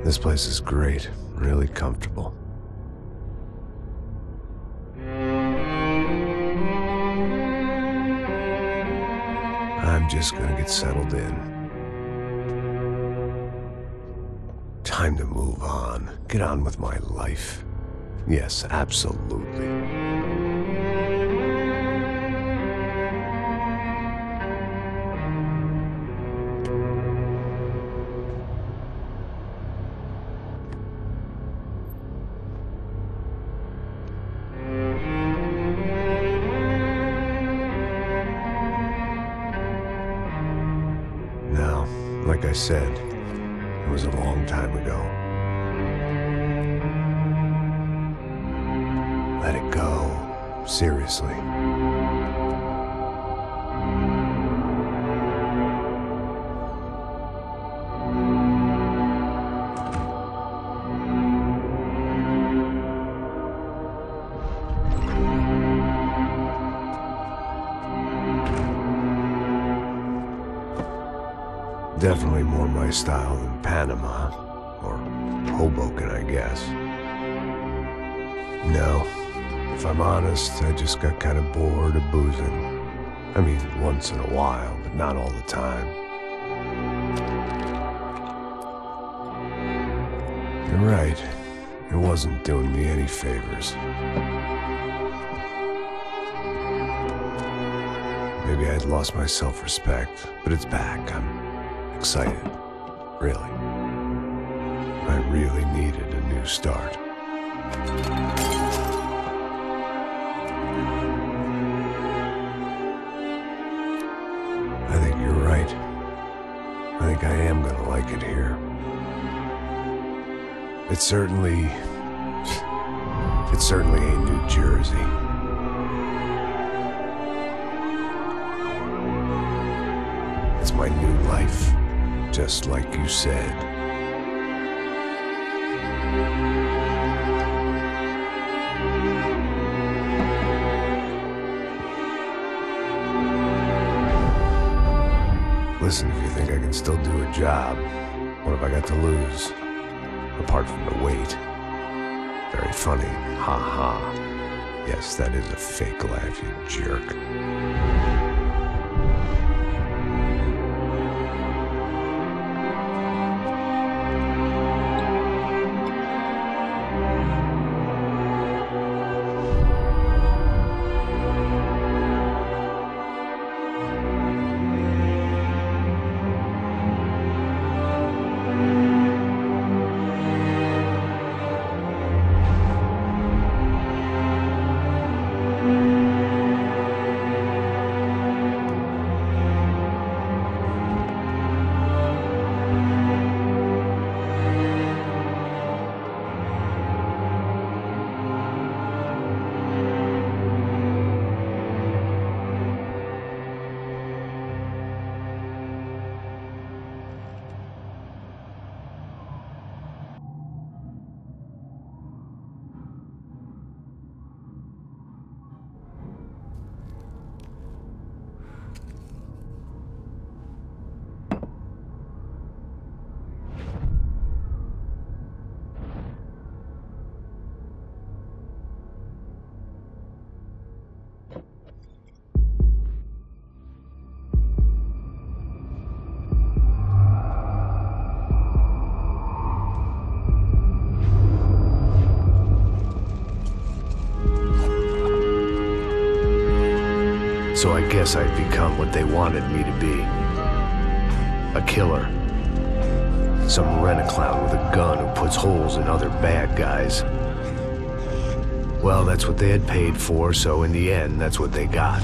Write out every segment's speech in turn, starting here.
This place is great, really comfortable. I'm just gonna get settled in. Time to move on. Get on with my life. Yes, absolutely. Now, like I said, it was a long time ago. Let it go. Seriously. Definitely more my style than Panama, or Hoboken, I guess. No, if I'm honest, I just got kind of bored of boozing. I mean, once in a while, but not all the time. You're right, it wasn't doing me any favors. Maybe I'd lost my self-respect, but it's back. I'm excited, really. I really needed a new start. I think you're right. I think I am gonna like it here. It certainly ain't New Jersey. It's my new life. Just like you said. Listen, if you think I can still do a job, what have I got to lose? Apart from the weight. Very funny. Ha ha. Yes, that is a fake laugh, you jerk. So I guess I'd become what they wanted me to be. A killer. Some rent-a-clown with a gun who puts holes in other bad guys. Well, that's what they had paid for, so in the end, that's what they got.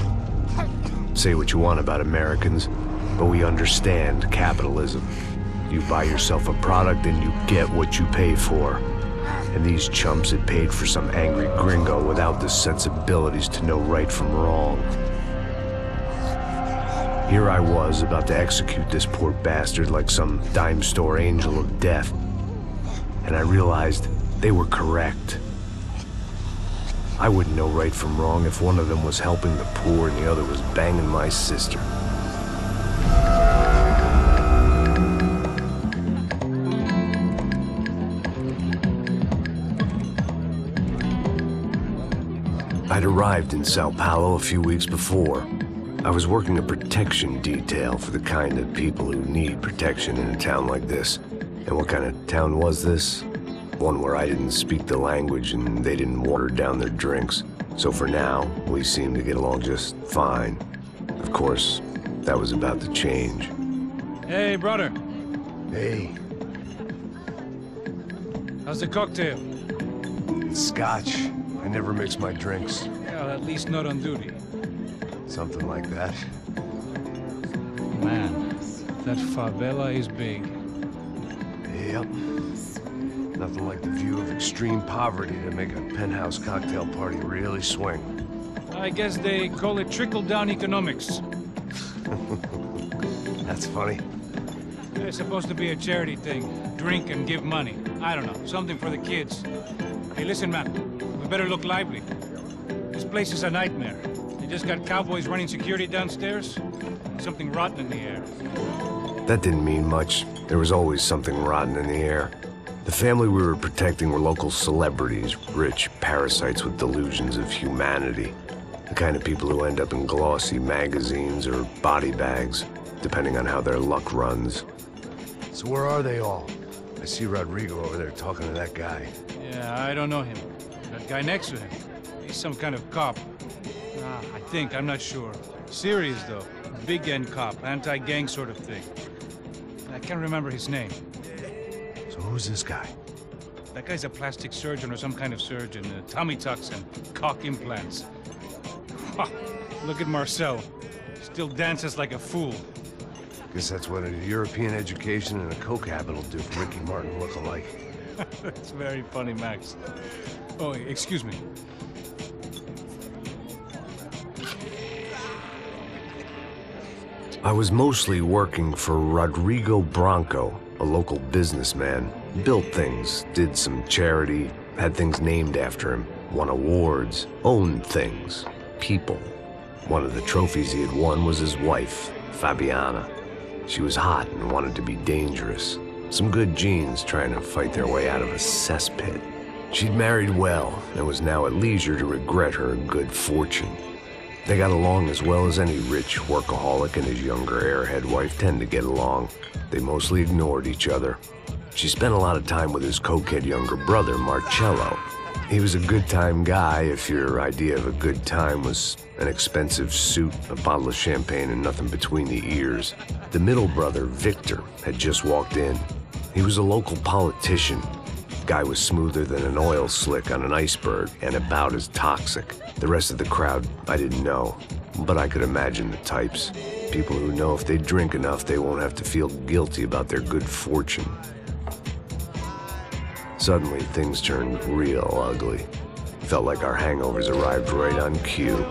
Say what you want about Americans, but we understand capitalism. You buy yourself a product and you get what you pay for. And these chumps had paid for some angry gringo without the sensibilities to know right from wrong. Here I was, about to execute this poor bastard like some dime store angel of death. And I realized they were correct. I wouldn't know right from wrong if one of them was helping the poor and the other was banging my sister. I'd arrived in Sao Paulo a few weeks before. I was working a protection detail for the kind of people who need protection in a town like this. And what kind of town was this? One where I didn't speak the language and they didn't water down their drinks. So for now, we seemed to get along just fine. Of course, that was about to change. Hey, brother. Hey. How's the cocktail? It's scotch. I never mix my drinks. Well, at least not on duty. Something like that. Man, that favela is big. Yep. Nothing like the view of extreme poverty to make a penthouse cocktail party really swing. I guess they call it trickle-down economics. That's funny. It's supposed to be a charity thing. Drink and give money. I don't know, something for the kids. Hey, listen, man. We better look lively. This place is a nightmare. They just got cowboys running security downstairs. Something rotten in the air. That didn't mean much. There was always something rotten in the air. The family we were protecting were local celebrities, rich parasites with delusions of humanity. The kind of people who end up in glossy magazines or body bags, depending on how their luck runs. So where are they all? I see Rodrigo over there talking to that guy. Yeah, I don't know him. That guy next to him. He's some kind of cop. I think, I'm not sure. Serious, though. Big-end cop, anti-gang sort of thing. I can't remember his name. So who's this guy? That guy's a plastic surgeon or some kind of surgeon. Tummy tucks and cock implants. Look at Marcel. Still dances like a fool. Guess that's what a European education and a coke habit will do for Ricky Martin look-alike. That's very funny, Max. Oh, excuse me. I was mostly working for Rodrigo Branco, a local businessman. Built things, did some charity, had things named after him, won awards, owned things, people. One of the trophies he had won was his wife, Fabiana. She was hot and wanted to be dangerous. Some good genes trying to fight their way out of a cesspit. She'd married well and was now at leisure to regret her good fortune. They got along as well as any rich workaholic and his younger airhead wife tend to get along. They mostly ignored each other. She spent a lot of time with his cokehead younger brother, Marcello. He was a good-time guy if your idea of a good time was an expensive suit, a bottle of champagne, and nothing between the ears. The middle brother, Victor, had just walked in. He was a local politician. Guy was smoother than an oil slick on an iceberg and about as toxic. The rest of the crowd, I didn't know, but I could imagine the types. People who know if they drink enough, they won't have to feel guilty about their good fortune. Suddenly, things turned real ugly. Felt like our hangovers arrived right on cue.